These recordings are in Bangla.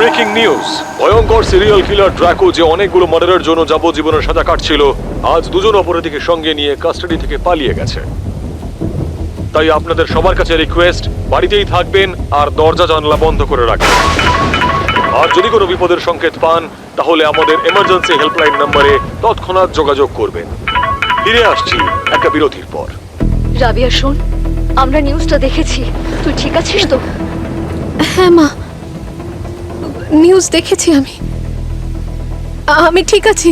ব্রেকিং নিউজ, ভয়ঙ্কর সিরিয়াল কিলার ড্রাকো যে অনেকগুলো মার্ডারের জন্য যাবজ্জীবনের সাজা কাটছিল, আজ দুজন অপরাধীকে সঙ্গে নিয়ে কাস্টাডি থেকে পালিয়ে গেছে। তাই আপনাদের সবার কাছে রিকোয়েস্ট, বাড়িতেই থাকবেন আর দরজা জানলা বন্ধ করে রাখবেন। আর যদি কোনো বিপদের সংকেত পান তাহলে আমাদের এমার্জেন্সি হেল্পলাইন নম্বরে তৎক্ষণাৎ যোগাযোগ করবেন। ফিরে আসছি একটা বিরতির পর। রাবিয়া শোন, আমরা নিউজটা দেখেছি, তুই ঠিক আছিস তো? হ্যাঁ মা, নিউজ দেখেছি আমি ঠিক আছি।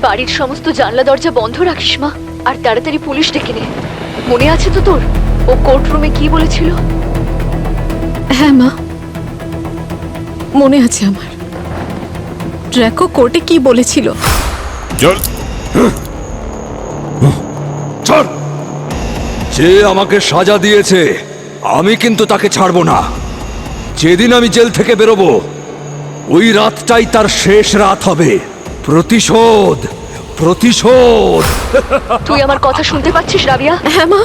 বাড়ির সমস্ত জানলা দরজা বন্ধ রাখিস মা, আর তাড়াতাড়ি পুলিশ ডেকে নে। মনে আছে তো তোর ও কোর্ট রুমে কি বলেছিল? হ্যাঁ মা, মনে আছে আমার। ড্রাকো কোর্টে কি বলেছিল? চল চল, যে আমাকে সাজা দিয়েছে আমি কিন্তু তাকে ছাড়বো না। যেদিন আমি জেল থেকে বেরোবো ওই রাতটাই তার শেষ রাত হবে। প্রতিশোধ, প্রতিশোধ। তুই আমার কথা শুনতে পাচ্ছিস রাবিয়া? হ্যাঁ মা,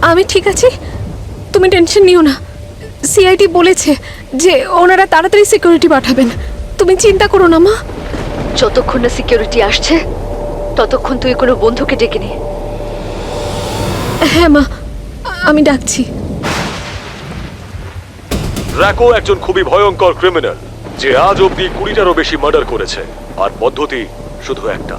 আমি ঠিক আছি, তুমি টেনশন নিও না। সিআইডি বলেছে যে ওনারা তাড়াতাড়ি সিকিউরিটি পাঠাবেন, তুমি চিন্তা করো না মা। যতক্ষণ না সিকিউরিটি আসছে ততক্ষণ তুই কোনো বন্ধুকে ডেকে নে। হ্যাঁ মা, আমি ডাকছি। ড্রাকো একজন খুবই ভয়ঙ্কর ক্রিমিনাল যে আজ অব্দি 20টারও বেশি মার্ডার করেছে, আর পদ্ধতি শুধু একটা।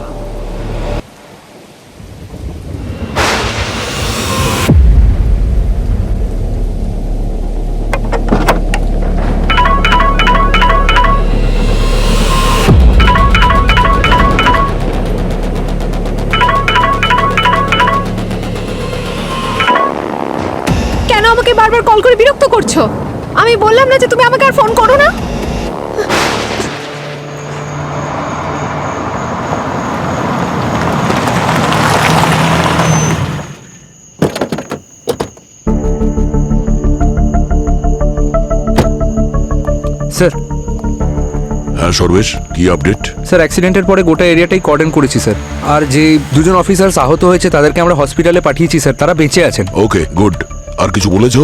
কেন আমাকে বারবার কল করে বিরক্ত করছো? আমি বললাম না যে তুমি আমাকে আর ফোন করো না? স্যার, হ্যাঁ সর্বেশ, কি আপডেট? স্যার অ্যাক্সিডেন্টের পরে গোটা এরিয়াটাই কর্ডন করেছি স্যার। আর যে দুজন অফিসার্স আহত হয়েছে তাদেরকে আমরা হসপিটালে পাঠিয়েছি স্যার, তারা বেঁচে আছেন। Okay good. আর কিছু বলেছো?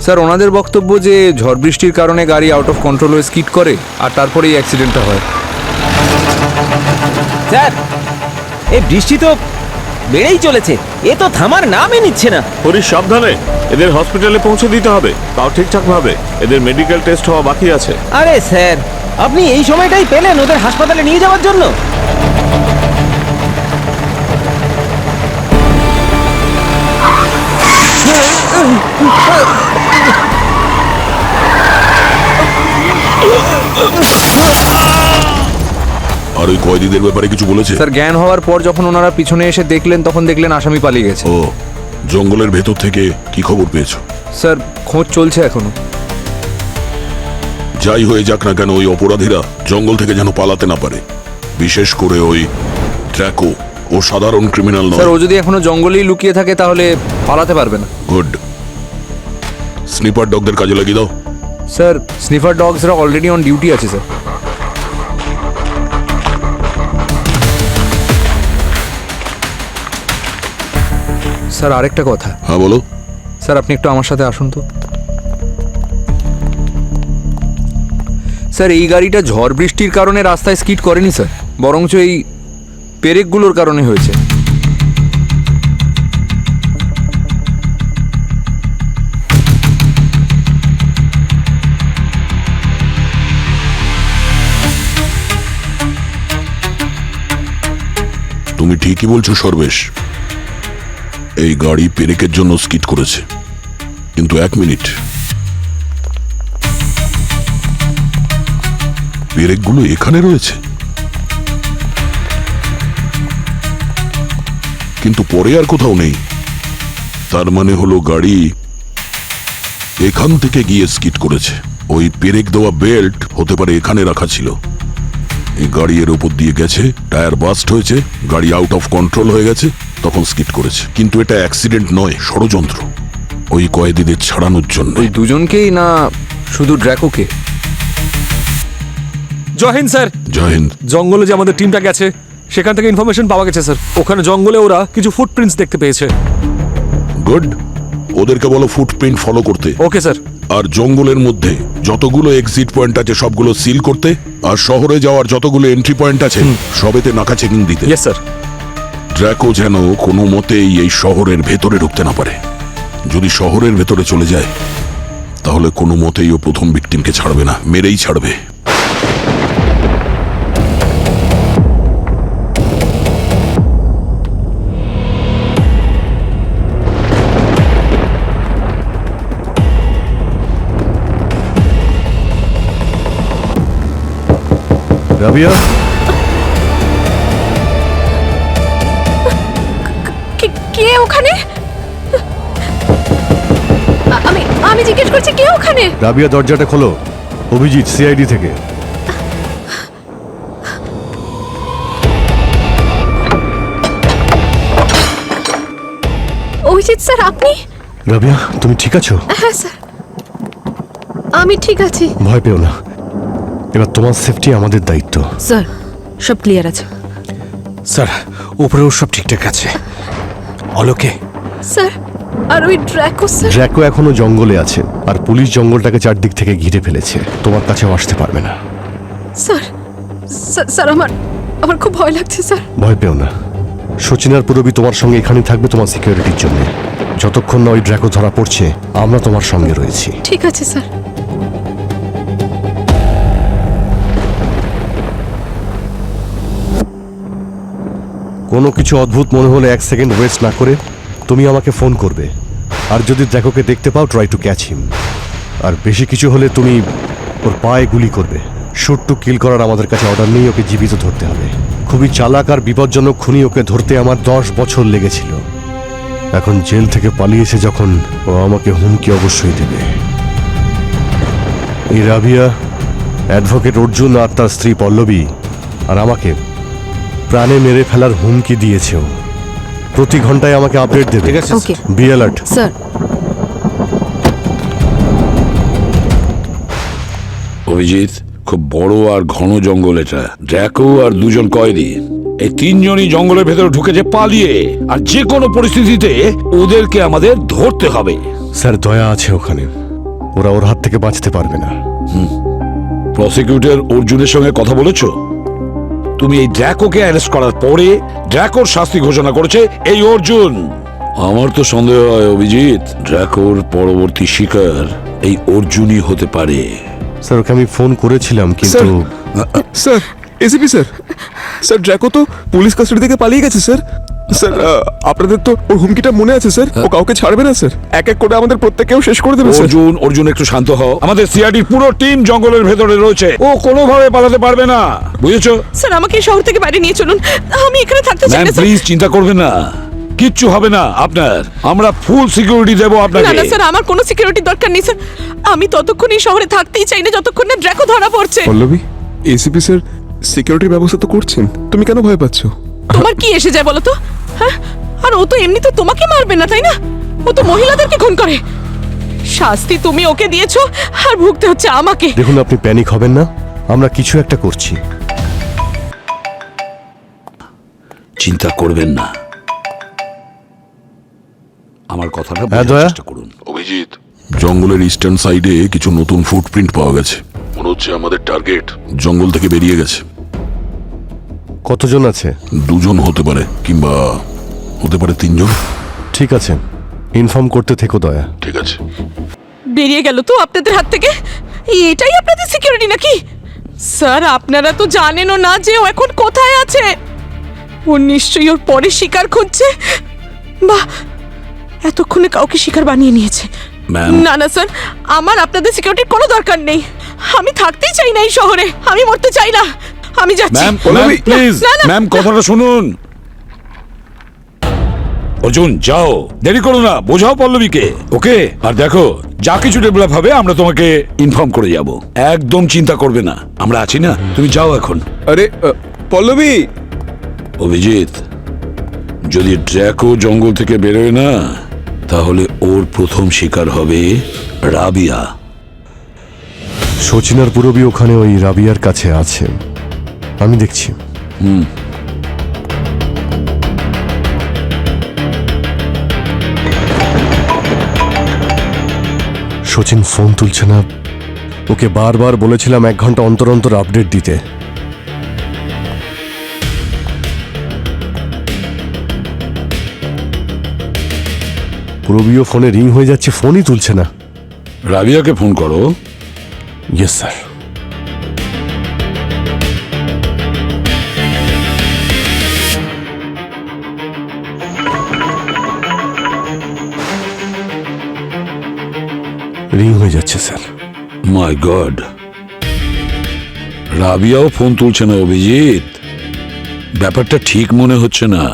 স্যার ওনাদের বক্তব্য যে ঝড় বৃষ্টির কারণে গাড়ি আউট অফ কন্ট্রোল হয়ে স্কিড করে আর তারপরেই অ্যাক্সিডেন্টটা হয়। স্যার, এই বৃষ্টি তো বেড়েই চলেছে, এ তো থামার নামই নিচ্ছে না। হরিশ সাবধানে, এদের হসপিটালে পৌঁছে দিতে হবে, তাও ঠিকঠাক ভাবে। এদের মেডিকেল টেস্ট হওয়া বাকি আছে। আরে স্যার, আপনি এই সময়টাই পেলেন ওদের হাসপাতালে নিয়ে যাওয়ার জন্য? আর ওই কয়েদিদের ব্যাপারে কিছু বলেছে? স্যার জ্ঞান হওয়ার পর যখন ওনারা পিছনে এসে দেখলেন তখন দেখলেন আসামি পালিয়ে গেছে। ও, জঙ্গলের ভেতর থেকে কি খবর পেয়েছো? স্যার খোঁজ চলছে এখনো। যাই হয়ে যাক না কেন, ওই অপরাধীরা জঙ্গল থেকে যেন পালাতে না পারে। বিশেষ করে ওই ড্রাকো, ও সাধারণ ক্রিমিনাল স্যার নয়। ও যদি এখনো জঙ্গলেই লুকিয়ে থাকে তাহলে পালাতে পারবে না। গুড। স্নিপার ডগদের কাজে লাগিয়ে দাও। স্যার স্নিফার ডগসরা অলরেডি অন ডিউটি আছে স্যার। স্যার আরেকটা কথা। হ্যাঁ বলো। স্যার আপনি একটু আমার সাথে আসুন তো। স্যার এই গাড়িটা ঝড় বৃষ্টির কারণে রাস্তায় স্কিড করেনি স্যার, বরঞ্চ এই পেরেকগুলোর কারণে হয়েছে। তুমি ঠিকই বলছো সর্বেশ, এই গাড়ি পেরেকের জন্য স্কিড করেছে। কিন্তু এক মিনিট, পেরেকগুলো এখানে রয়েছে, কিন্তু পরে আর কোথাও নেই। তার মানে হলো গাড়ি এখান থেকে গিয়ে স্কিড করেছে। ওই পেরেক দেওয়া বেল্ট হতে পারে এখানে রাখা ছিল। এই গাড়ি এর উপর দিয়ে গেছে, টায়ার বাস্ট হয়েছে, গাড়ি আউট অফ কন্ট্রোল হয়ে গেছে, তখন স্কিড করেছে। কিন্তু এটা অ্যাক্সিডেন্ট নয়, ষড়যন্ত্র ওই কয়েদিদের ছাড়ানোর জন্য। ওই দুজনকেই না শুধু ড্র্যাকোকে? জয় হিন্দ স্যার। জয় হিন্দ। জঙ্গলে যে আমাদের টিমটা গেছে সেখান থেকে ইনফরমেশন পাওয়া গেছে স্যার। ওখানে জঙ্গলে ওরা কিছু ফুটপ্রিন্টস দেখতে পেয়েছে। গুড, ওদেরকে বলো ফুটপ্রিন্ট ফলো করতে। Okay sir. আর জঙ্গলের মধ্যে যতগুলো এক্সিট পয়েন্ট আছে সবগুলো সিল করতে, আর শহরে যাওয়ার যতগুলো এন্ট্রি পয়েন্ট আছে সবেতে নাকা চেকিং দিতে। Yes sir. ড্র্যাকো যেন কোনো মতেই এই শহরের ভেতরে ঢুকতে না পারে। যদি শহরের ভেতরে চলে যায় তাহলে কোনো মতেই ও প্রথম ভিকটিমকে ছাড়বে না, মেরেই ছাড়বে। রাবিয়া, কে ওখানে? আমি জিজ্ঞেস করছি কে ওখানে? রাবিয়া দরজাটা খোলো। অভিজিৎ, সিআইডি থেকে। অভিজিৎ স্যার, আপনি? রাবিয়া, তুমি ঠিক আছো? হ্যাঁ স্যার, আমি ঠিক আছি। ভয় পেও না, এবার তোমার সেফটি আমাদের দায়িত্ব। স্যার, সব ক্লিয়ার আছে। স্যার, উপরেও সব ঠিকঠাক আছে। অলোকে স্যার, আর ওই ড্র্যাকো স্যার? ড্র্যাকো এখনো জঙ্গলে আছে, আর পুলিশ জঙ্গলটাকে চারদিক থেকে ঘিরে ফেলেছে। তোমার কাছেও আসতে পারবে না। স্যার, স্যার আমার খুব ভয় লাগছে স্যার। ভয় পেও না, সচিনার পুরবি তোমার সঙ্গে এখানেই থাকবে তোমার সিকিউরিটির জন্য। যতক্ষণ না ওই ড্র্যাকো ধরা পড়ছে আমরা তোমার সঙ্গে রয়েছি। ঠিক আছে স্যার। কোনো কিছু অদ্ভুত মনে হলে 1 সেকেন্ড ওয়েস্ট না করে তুমি আমাকে ফোন করবে। আর যদি ড্র্যাকোকে দেখতে পাও, ট্রাই টু ক্যাচ হিম। আর বেশি কিছু হলে তুমি ওর পায়ে গুলি করবে। শুট টু কিল করার আমাদের কাছে অর্ডার নেই, ওকে জীবিত ধরতে হবে। খুবই চালাক আর বিপজ্জনক খুনি, ওকে ধরতে আমার 10 বছর লেগেছিল। এখন জেল থেকে পালিয়েছে যখন, ও আমাকে হুমকি অবশ্যই দেবে। এই রাবিয়া, অ্যাডভোকেট অর্জুন আর তার স্ত্রী পল্লবী আর আমাকে প্রাণে মেরে ফেলার হুমকি দিয়েছে। ও প্রতি ঘন্টায় আমাকে আপডেট দেবে। ঠিক আছে ওকে বি অ্যালার্ট। স্যার। অভিজিৎ, খুব বড় আর ঘন জঙ্গল এটা। ড্র্যাকো আর দুজন কয়েদি, এই তিনজনই জঙ্গলের ভেতরে ঢুকেছে পালিয়ে, আর যে কোনো পরিস্থিতিতে ওদেরকে আমাদের ধরতে হবে। স্যার, দয়া আছে ওখানে, ওরা ওর হাত থেকে বাঁচতে পারবে না। প্রসিকিউটর অর্জুনের সঙ্গে কথা বলেছো? তুমি এই ড্র্যাকোকে অ্যারেস্ট করার পরে ড্র্যাকোর শাস্তি ঘোষণা করেছে এই অর্জুন। আমার তো সন্দেহ হয় অভিজিৎ, ড্র্যাকোর পরবর্তী শিকার এই অর্জুনই হতে পারে। স্যার, ওকে আমি ফোন করেছিলাম কিন্তু sir, ACP sir, sir Draco তো পুলিশ কাস্টাডি থেকে পালিয়ে গেছে স্যার। স্যার, আপনাদের তো ওর হুমকিটা মনে আছে স্যার? ও কাউকে ছাড়বে না স্যার, এক এক করে আমাদের প্রত্যেককেও শেষ করে দেবে স্যার। অর্জুন একটু শান্ত হও। আমাদের সিআইডির পুরো টিম জঙ্গলের ভেতরে রয়েছে, ও কোনোভাবে পালাতে পারবে না, বুঝেছো? স্যার, আমাকে শহর থেকে বাইরে নিয়ে চলুন, আমি এখানে থাকতে চাই না স্যার। প্লিজ চিন্তা করবেন না, কিচ্ছু হবে না আপনার। আমরা ফুল সিকিউরিটি দেবো না আপনাকে। না স্যার, আমার কোনো সিকিউরিটি দরকার নেই স্যার। আমি ততক্ষণ এই শহরে থাকতেই চাই না যতক্ষণ না ড্র্যাকো ধরা পড়ছে। পল্লবী, এসিপি স্যার সিকিউরিটির ব্যবস্থা তো করছেন, তুমি কেন ভয় পাচ্ছ? তোমার কি এসে যায় বলো তো? হ্যাঁ, আর ও তো এমনি তো তোমাকে মারবে না, তাই না? ও তো মহিলাদেরকে খুন করে। শাস্তি তুমি ওকে দিয়েছো আর ভুগতে হচ্ছে আমাকে। দেখুন, আপনি প্যানিক হবেন না, আমরা কিছু একটা করছি। চিন্তা করবেন না, আমার কথাটা হ্যাঁ, বোঝার দয়া। চেষ্টা করুন। অভিজিৎ, জঙ্গলের ইস্টার্ন সাইডে কিছু নতুন ফুটপ্রিন্ট পাওয়া গেছে। মনে হচ্ছে আমাদের টার্গেট জঙ্গল থেকে বেরিয়ে গেছে। কতজন আছে? 2 জন হতে পারে, কিংবা হতে পারে 3 জন। ঠিক আছে, ইনফর্ম করতে থেকো দয়া। ঠিক আছে। বেরিয়ে গেল তো আপনাদের হাত থেকে? এটাই আপনাদের সিকিউরিটি নাকি? স্যার, আপনারা তো জানেনও না যে ও এখন কোথায় আছে। ও নিশ্চয়ই ওর পরে শিকার খুঁজছে, বা এতক্ষণে কাউকে শিকার বানিয়ে নিয়েছে। ম্যাম, না না স্যার, আমার আপনাদের সিকিউরিটির কোনো দরকার নেই। আমি থাকতেই চাই না এই শহরে, আমি মরতে চাই না। আমি যাচ্ছি। ম্যাম, প্লিজ, না, না। ম্যাম কথাটা শুনুন। অর্জুন, যাও, দেরি করো না, বোঝাও পল্লবীকে। ওকে, আর দেখো, যা কিছু ডেভেলপ হবে আমরা তোমাকে ইনফর্ম করে যাব। একদম চিন্তা করবে না, আমরা আছি না। তুমি যাও এখন। আরে পল্লবী, অভিজিৎ, যদি ড্র্যাকো জঙ্গল থেকে বেরোয় না, তাহলে ওর প্রথম শিকার হবে রাবিয়া। সচিনার পুরবি ওখানে ওই রাবিয়ার কাছে আছে, আমি দেখছি। সচিন ফোন তুলছে না। ওকে বারবার বলেছিলাম 1 ঘন্টা অন্তর অন্তর আপডেট দিতে। পুরবিও ফোনে রিং হয়ে যাচ্ছে, ফোনই তুলছে না। রাবিয়াকে ফোন করো। Yes sir. রিং হয়ে যাচ্ছে স্যার। মাই গড, রাবিয়াও ফোন তুলছে না অভিজিৎ। ব্যাপারটা ঠিক মনে হচ্ছে না।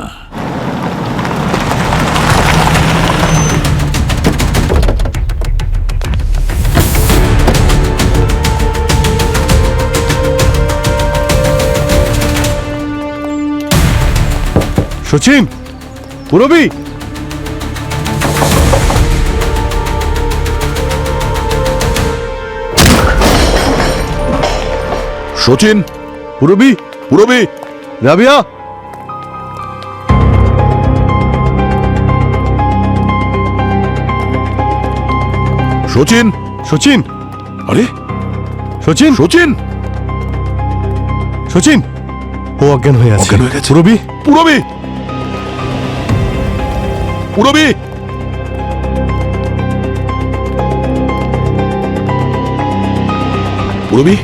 সচিন, পুরবি, সচিন, পুরবি, পুরবি, রাবিয়া। সচিন, সচিন, আরে সচিন, সচিন, সচিন। ও অজ্ঞান হয়ে আছে। অজ্ঞান হয়ে গেছে। পুরবি, পুরবি, পুরবি, পুরবি,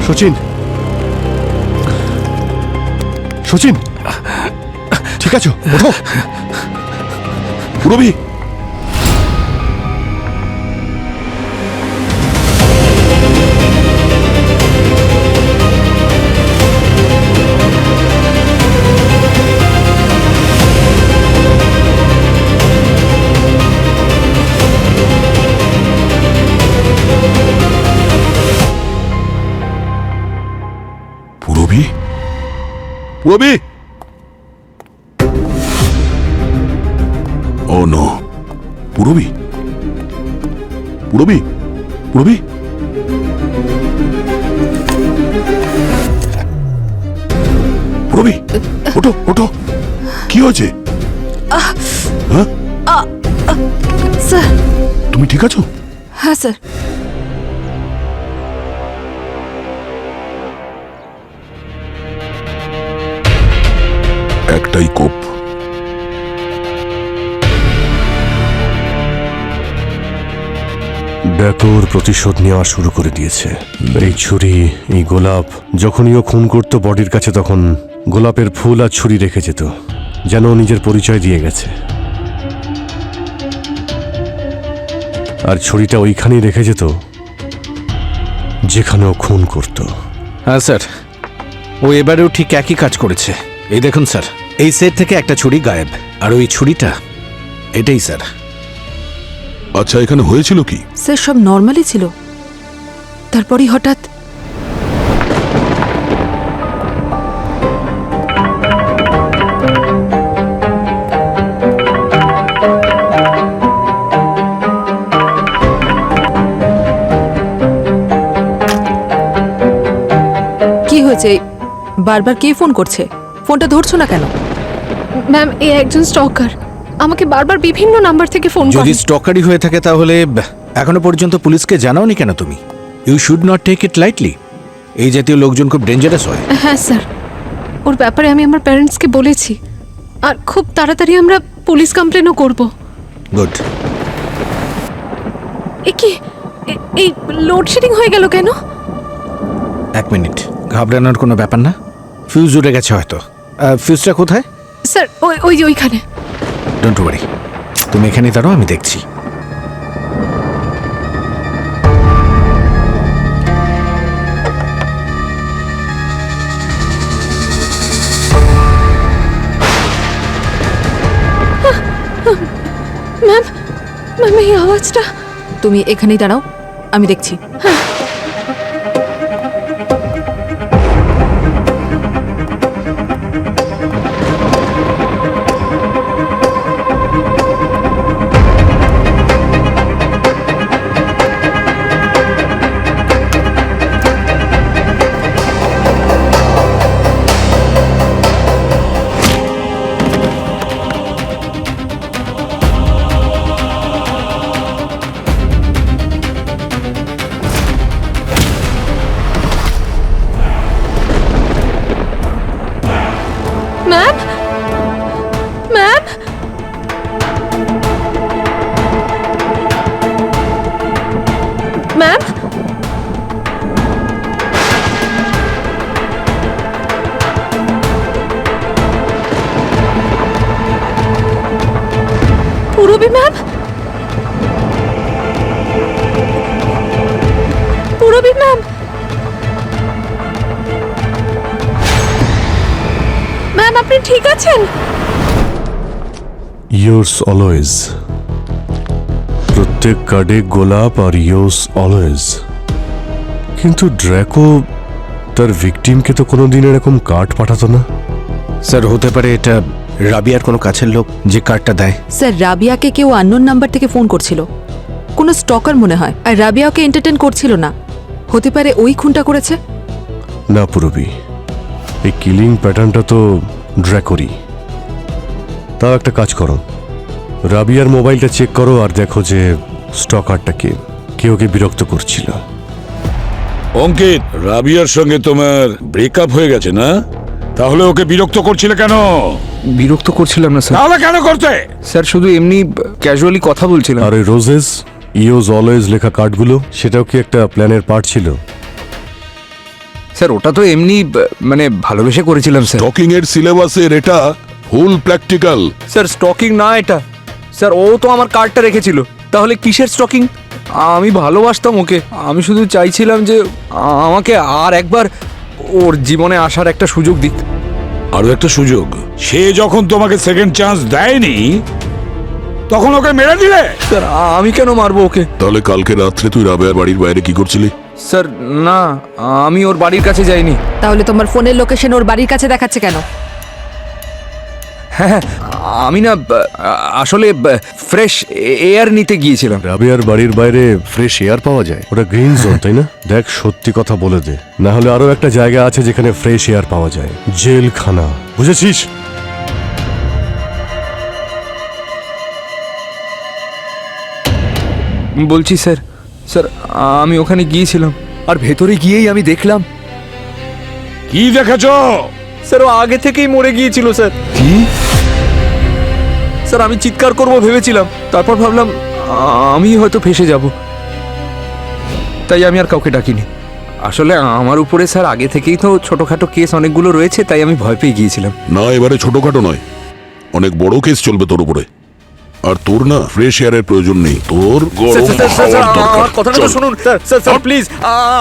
সচিন, সচিন, ঠিক আছো? ওঠো। পুরবি। পুরবি, পুরবি। ও নো, পুরবি, পুরবি, পুরবি। পুরবি, ওঠো, ওঠো। কি হয়েছে? হ্যাঁ, স্যার। তুমি ঠিক আছো? হ্যাঁ স্যার। একটাই কোপ। ব্যাকর প্রতিশোধ নেওয়া শুরু করে দিয়েছে। এই ছুরি, এই গোলাপ, যখনই ও খুন করতো বডির কাছে, তখন গোলাপের ফুল আর ছুরি রেখে যেত, যেন ও নিজের পরিচয় দিয়ে গেছে। আর ছুরিটা ওইখানেই রেখে যেত যেখানে ও খুন করত। হ্যাঁ স্যার, ও এবারেও ঠিক একই কাজ করেছে। এই দেখুন স্যার, এই সেট থেকে একটা ছুরি গায়েব, আর ওই ছুরিটা এটাই স্যার। আচ্ছা, এখানে হয়েছিল কি? স্যার সব নর্মালই ছিল, তারপরই হঠাৎ কি হয়েছে? বারবার কে ফোন করছে? ফোনটা ধরছো না কেন? ম্যাম, এ একজন স্টকার আমাকে বারবার বিভিন্ন নাম্বার থেকে ফোন করে। যদি স্টকারই হয়ে থাকে তাহলে এখনো পর্যন্ত পুলিশকে জানাওনি কেন তুমি? You should not take it lightly. এই জাতীয় লোকজন খুব ডেঞ্জারাস হয়। হ্যাঁ স্যার, ওর ব্যাপারে আমি আমার প্যারেন্টসকে বলেছি, আর খুব তাড়াতাড়ি আমরা পুলিশ কমপ্লেনও করব। গুড। এ কি, এই লোডশেডিং হয়ে গেল কেন? 1 মিনিট, ঘাবড়ানোর কোনো ব্যাপার না। ফিউজ উড়ে গেছে হয়তো। ফিউজটা কোথায়? স্যার ওই যে ওইখানে। ডোন্ট ওয়ারি, তুমি এখানে দাঁড়াও, আমি দেখছি। ম্যাম, ম্যাম এই আওয়াজটা। তুমি এখানেই দাঁড়াও, আমি দেখছি। ঠিক আছেন? Yours always. প্রত্যেক কার্ডে গোলাপ আর ইয়োর্স অলওয়েজ। কিন্তু ড্র্যাকো তার ভিকটিমকে তো কোনোদিন এরকম কার্ড পাঠাতো না। স্যার হতে পারে এটা রাবিয়ার কোনো কাছের লোক যে কার্ডটা দেয়। স্যার রাবিয়াকে কেউ আননোন নাম্বার থেকে ফোন করছিল, কোনো স্টকার মনে হয়, আর রাবিয়া ওকে এন্টারটেন করছিল না। হতে পারে ওই খুনটা করেছে। না পুরবি, এই কিলিং প্যাটার্নটা তো ড্র্যাকোরই। তাও একটা কাজ করো, রাবিয়ার মোবাইলটা চেক করো আর দেখো যে স্টকারটা কে ওকে বিরক্ত করছিল। অঙ্কিত, রাবিয়ার সঙ্গে তোমার ব্রেকআপ হয়ে গেছে না? তাহলে ওকে বিরক্ত করছিলে কেন? বিরক্ত করছিলাম না স্যার। তাহলে কেন করতে? স্যার শুধু এমনি ক্যাজুয়ালি কথা বলছিলাম। আর ওই রোজেস ইয়োজ অলওয়েজ লেখা কার্ডগুলো, সেটাও কি একটা প্ল্যানের পার্ট ছিল? স্যার ওটা তো এমনি মানে ভালোবেসে করেছিলাম স্যার। টকিং এর সিলেবাসের এটা ফুল প্র্যাকটিক্যাল। স্যার স্টকিং না এটা। স্যার ও তো আমার কার্ডটা রেখেছিল, তাহলে কিসের স্টকিং? আমি ভালোবাসতাম ওকে, আমি শুধু চাইছিলাম যে আমাকে আর একবার ওর জীবনে আসার একটা সুযোগ দিক। আরো একটা সুযোগ? সে যখন তোমাকে সেকেন্ড চান্স দেয়নি তখন ওকে মেরে দিলে? স্যার আমি কেন মারবো ওকে? তাহলে কালকে রাত্রে তুই রাবেয়ার বাড়ির বাইরে কি করছিলি? স্যার না, আমি ওর বাড়ির কাছে যাইনি। তাহলে তোমার ফোনের লোকেশন ওর বাড়ির কাছে দেখাচ্ছে কেন? হ্যাঁ আমি না আসলে ফ্রেশ এয়ার নিতে গিয়েছিলাম। রাবিয়ার বাড়ির বাইরে ফ্রেশ এয়ার পাওয়া যায়? ওটা গ্রিন জোন তাই না? দেখ সত্যি কথা বলে দে, না হলে আরো একটা জায়গা আছে যেখানে ফ্রেশ এয়ার পাওয়া যায়, জেলখানা, বুঝেছিস? বলছি স্যার, স্যার আমি ওখানে গিয়েছিলাম আর ভেতরে গিয়েই আমি দেখলাম। কি দেখেছো? স্যার ও আগে থেকেই মরে গিয়েছিল স্যার। কি? স্যার আমি চিৎকার করব ভেবেছিলাম, তারপর ভাবলাম আমি হয়তো ফেসে যাব, তাই আমি আর কাউকে ডাকিনি। আসলে আমার উপরে স্যার আগে থেকেই তো ছোটখাটো কেস অনেকগুলো রয়েছে, তাই আমি ভয় পেয়ে গিয়েছিলাম। না, এবারে ছোটখাটো নয়, অনেক বড় কেস চলবে তোর উপরে। আর তোর না ফ্রেশ এয়ারের প্রয়োজন নেই, তোর গরম হাওয়ার দরকার। আমার কথাটা তো শুনুন স্যার। স্যার স্যার প্লিজ,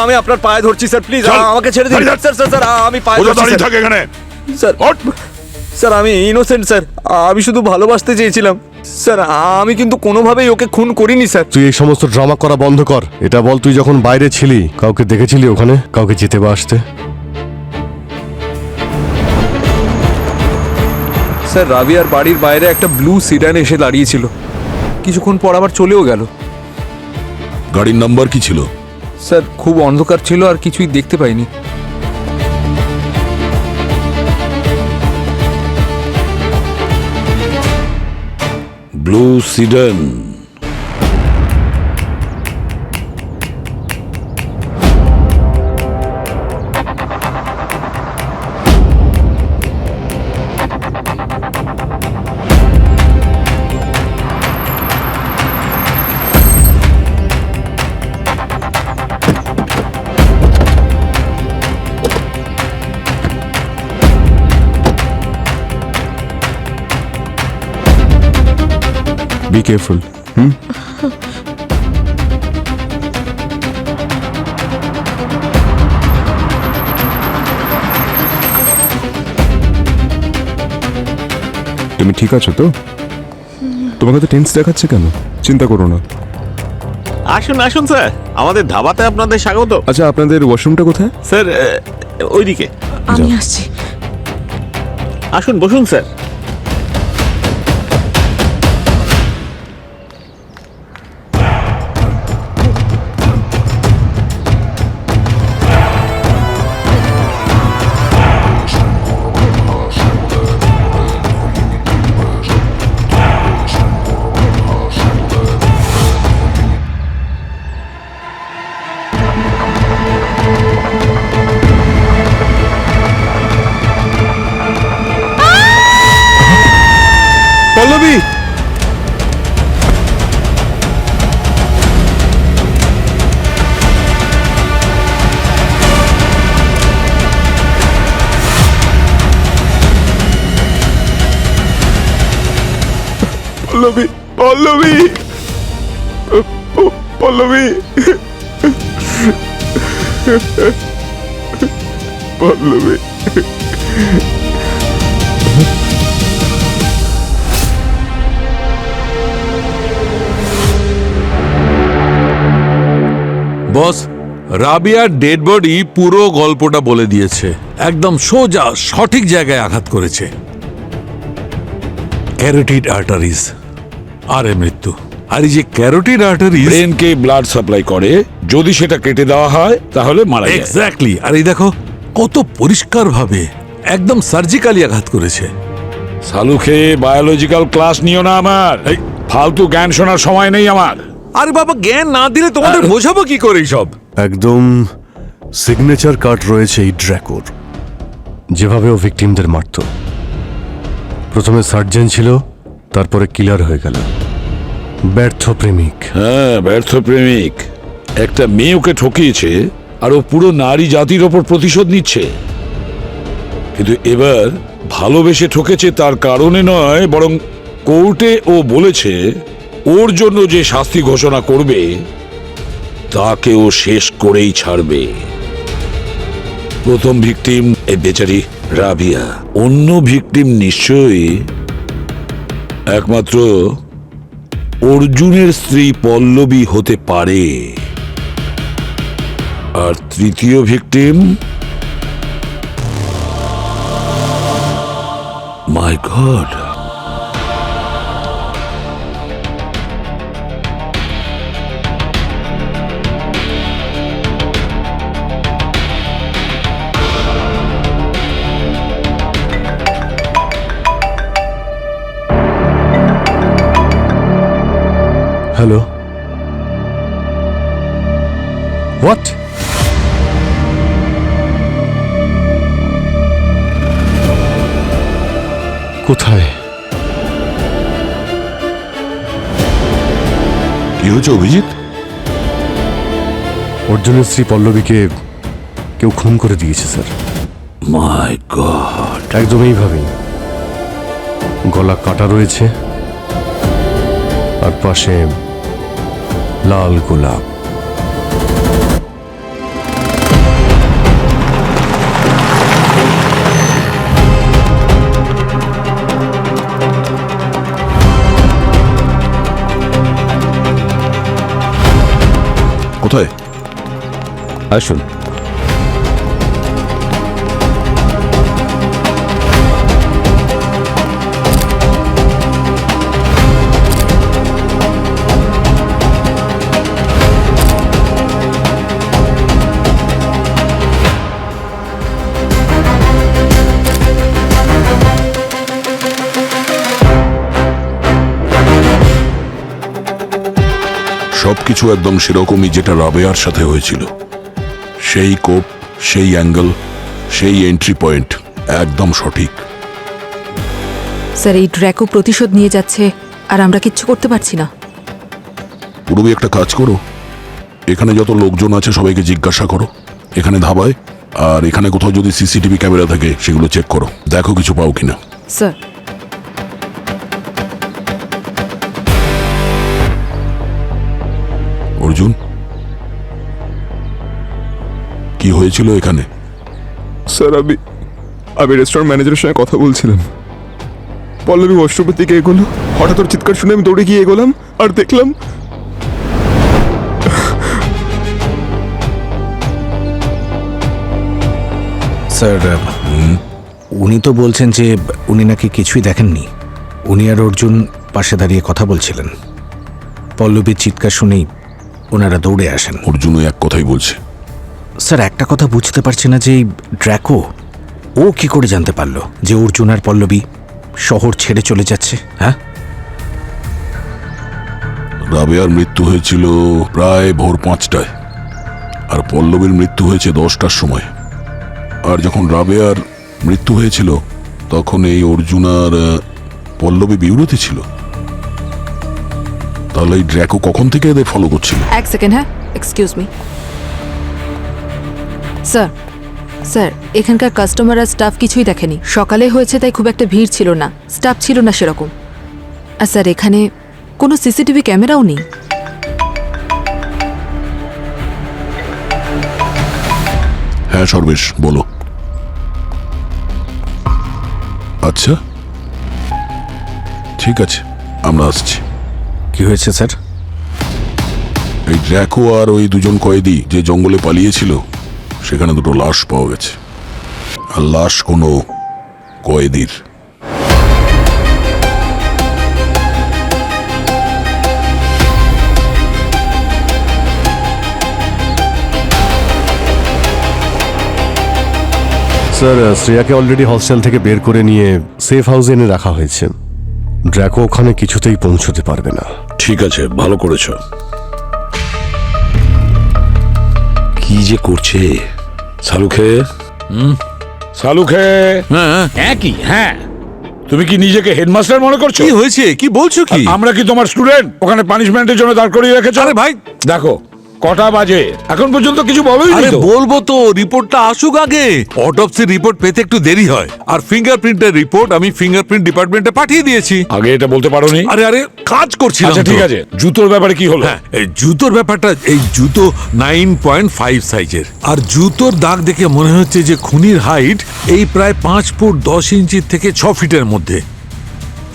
আমি আপনার পায়ে ধরছি স্যার, প্লিজ আমাকে ছেড়ে দিন স্যার। স্যার স্যার আমি পায়ে ধরছি দাঁড়িয়ে স্যার। থাকে এখানে। স্যার স্যার আমি ইনোসেন্ট স্যার, আমি শুধু ভালোবাসতে চেয়েছিলাম স্যার, আমি কিন্তু কোনোভাবেই ওকে খুন করিনি স্যার। তুই এই সমস্ত ড্রামা করা বন্ধ কর। এটা বল, তুই যখন বাইরে ছিলি কাউকে দেখেছিলি ওখানে, কাউকে যেতে বা আসতে? স্যার রাবিয়ার বাড়ির বাইরে একটা ব্লু সিডান এসে দাঁড়িয়েছিল, কিছুক্ষণ পর আবার চলেও গেল। গাড়ির নাম্বার কি ছিল? স্যার খুব অন্ধকার ছিল আর কিছুই দেখতে পাইনি। Blue sit down. Be careful. তুমি ঠিক আছো তো? তোমাকে তো টেন্স দেখাচ্ছে কেন? চিন্তা করো না। আসুন আসুন স্যার, আমাদের ধাবাতে আপনাদের স্বাগত। আচ্ছা, আপনাদের ওয়াশরুমটা কোথায়? স্যার ওইদিকে। আমি আসছি। আসুন বসুন স্যার। পল্লবী! পল্লবী! পল্লবী! পল্লবী! পল্লবী! বস, রাবিয়ার ডেড বডি পুরো গল্পটা বলে দিয়েছে। একদম সোজা সঠিক জায়গায় আঘাত করেছে। ক্যারোটিড আর্টারিজ, আর মৃত্যু। আর এই যে ক্যারোটিড আর্টারিজ ব্রেনকে ব্লাড সাপ্লাই করে, যদি সেটা কেটে দেওয়া হয় তাহলে মারা যায়। এক্স্যাক্টলি। আর এই দেখো কত পরিষ্কার ভাবে একদম সার্জিক্যালি আঘাত করেছে। সালুকে বায়োলজিক্যাল ক্লাস নিও না আমার, ফালতু জ্ঞান শোনার সময় নেই আমার। আরে বাবা, জ্ঞান না দিলে তোমাদের বোঝাবো কি করে সব? একদম সিগনেচার কার্ড রয়েছে এই ড্র্যাকোর, যেভাবে ও ভিকটিমদের মারত। প্রথমে সার্জন ছিল, তারপরে কিলার হয়ে গেল। ব্যর্থ প্রেমিক। হ্যাঁ, ব্যর্থ প্রেমিক। একটা মেয়ে ওকে ঠকিয়েছে আর ও পুরো নারী জাতির ওপর প্রতিশোধ নিচ্ছে। কিন্তু এবার ভালোবেসে ঠকেছে তার কারণে নয়, বরং কোর্টে ও বলেছে ওর জন্য যে শাস্তি ঘোষণা করবে তাকে ও শেষ করেই ছাড়বে। প্রথম ভিকটিম এই বেচারি রাবিয়া, অন্য ভিকটিম নিশ্চয়ই একমাত্র অর্জুনের স্ত্রী পল্লবী হতে পারে। আর তৃতীয় victim, my god, hello, what? কোথায়? কি হয়েছে অভিজিৎ? অর্জুনের স্ত্রী পল্লবীকে কেউ খুন করে দিয়েছে স্যার। মাই গড। একদম এইভাবেই, গলা কাটা রয়েছে আর পাশে লাল গোলাপ। কোথায়? আসুন। সবকিছু একদম সেরকমই যেটা রাবেয়ার সাথে হয়েছিল। সেই কোপ, সেই অ্যাঙ্গেল, সেই এন্ট্রি পয়েন্ট, একদম সঠিক। স্যার, এই ড্র্যাকো প্রতিশোধ নিয়ে যাচ্ছে আর আমরা কিচ্ছু করতে পারছি না। পুরবি একটা কাজ করো, এখানে যত লোকজন আছে সবাইকে জিজ্ঞাসা করো, এখানে ধাবায় আর এখানে কোথাও যদি সিসিটিভি ক্যামেরা থাকে সেগুলো চেক করো, দেখো কিছু পাও কিনা। স্যার, অর্জুন, কি হয়েছিল এখানে? স্যার, আমি রেস্টুরেন্ট ম্যানেজারের সঙ্গে কথা বলছিলাম। পল্লবী ওয়াশরুমের দিকে এগোলো, হঠাৎ ওর চিৎকার শুনে আমি দৌড়ে গিয়ে এগোলাম আর দেখলাম স্যার, উনি তো বলছেন যে উনি নাকি কিছুই দেখেননি। উনি আর অর্জুন পাশে দাঁড়িয়ে কথা বলছিলেন। পল্লবীর চিৎকার শুনেই ওনারা দৌড়ে আসেন। অর্জুনও এক কথাই বলছে। স্যার, একটা কথা বুঝতে পারছি না যে ড্র্যাকো ও কি করে জানতে পারলো যে অর্জুন আর পল্লবী শহর ছেড়ে চলে যাচ্ছে? হ্যাঁ, রাবেয়ার মৃত্যু হয়েছিল প্রায় ভোর 5টায় আর পল্লবীর মৃত্যু হয়েছে 10টার সময়। আর যখন রাবেয়ার মৃত্যু হয়েছিল তখন এই অর্জুন আর পল্লবী বিউরোতে ছিল। তাহলে এই ড্র্যাকো কখন থেকে এদের ফলো করছিল? এক সেকেন্ড। হ্যাঁ, এক্সকিউজ মি স্যার। স্যার, এখানকার কাস্টমার আর স্টাফ কিছুই দেখেনি। সকালে হয়েছে তাই খুব একটা ভিড় ছিল না, স্টাফ ছিল না সেরকম। আর স্যার, এখানে কোনো সিসিটিভি ক্যামেরাও নেই। হ্যাঁ সর্বেশ, বলো। আচ্ছা, ঠিক আছে, আমরা আসছি। কি হয়েছে স্যার? এই ড্র্যাকো আর ওই দুজন কয়েদি যে জঙ্গলে পালিয়েছিল সেখানে দুটো লাশ পাওয়া গেছে, আর লাশ কোনো কয়েদির। স্যার, শ্রেয়াকে অলরেডি হস্টেল থেকে বের করে নিয়ে সেফ হাউসে এনে রাখা হয়েছে। ড্র্যাকো ওখানে কিছুতেই পৌঁছতে পারবে না। ঠিক আছে, ভালো করেছো। কি যে করছে সালুখে? সালুখে, হ্যাঁ কি? হ্যাঁ, তুমি কি নিজেকে হেডমাস্টার মনে করছো? কি হয়েছে? কি বলছো কি? আমরা কি তোমার স্টুডেন্ট? ওখানে পানিশমেন্টের জন্য দাঁড় করিয়ে রেখেছো? আরে ভাই, দেখো কটা বাজে, এখন পর্যন্ত কিছু বলোই আরে তো। বলবো তো, রিপোর্টটা আসুক আগে। অটোপসির রিপোর্ট পেতে একটু দেরি হয়, আর ফিঙ্গারপ্রিন্টের রিপোর্ট আমি ফিঙ্গারপ্রিন্ট ডিপার্টমেন্টে পাঠিয়ে দিয়েছি। আগে এটা বলতে পারোনি? আরে আরে কাজ করছিলাম। আচ্ছা ঠিক তো। আছে, জুতোর ব্যাপারে কি হলো? হ্যাঁ, এই জুতোর ব্যাপারটা, এই জুতো 9.5 সাইজের, আর জুতোর দাগ দেখে মনে হচ্ছে যে খুনির হাইট এই প্রায় 5 ফুট 10 ইঞ্চির থেকে 6 ফিটের মধ্যে।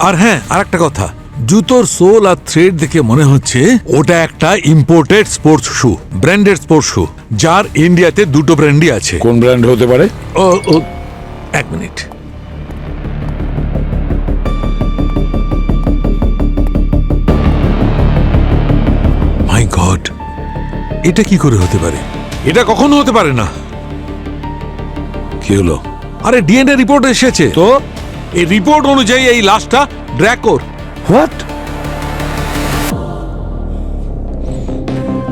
আর হ্যাঁ, আর একটা কথা, জুতোর সোল আর থ্রেড দেখে মনে হচ্ছে ওটা একটা imported sports shoe, branded sports shoe, যার ইন্ডিয়াতে দুটো ব্র্যান্ডই আছে। কোন ব্র্যান্ড হতে পারে? ও 1 মিনিট। মাই গড, এটা কি করে হতে পারে? এটা কখনো হতে পারে না। কি হলো? আরে ডিএনএ রিপোর্ট এসেছে তো, এই রিপোর্ট অনুযায়ী এই লাশটা ড্র্যাকোর। হোয়াট?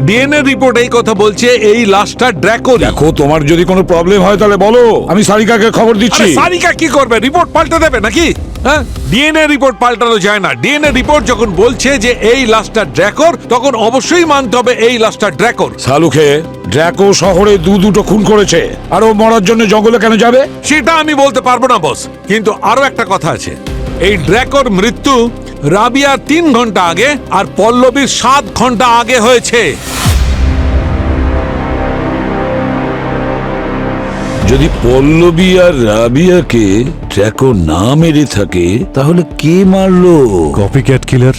ডিএনএ রিপোর্ট এই কথা বলছে, এই লাশটা ড্র্যাকোর। দেখো, তোমার যদি কোনো প্রবলেম হয় তাহলে বলো, আমি সারিকাকে খবর দিচ্ছি। সারিকা কি করবে? রিপোর্ট পাল্টে দেবে নাকি? হ্যাঁ, ডিএনএ রিপোর্ট পাল্টানো যায় না। ডিএনএ রিপোর্ট যখন বলছে যে এই লাশটা ড্র্যাকোর, তখন অবশ্যই মানতে হবে এই লাশটা ড্র্যাকোর। সালুখে, ড্র্যাকো শহরে দুটো খুন করেছে, আর ও মরার জন্য জঙ্গলে কেন যাবে? সেটা আমি বলতে পারবো না বস, কিন্তু আরো একটা কথা আছে। এই ড্র্যাকোর মৃত্যু রাবিয়ার 3 ঘন্টা আগে আর পল্লবীর 7 ঘন্টা আগে হয়েছে। যদি পল্লবী আর রাবিয়াকে ড্র্যাকো না মেরে থাকে, তাহলে কে মারলো? কপিক্যাট কিলার,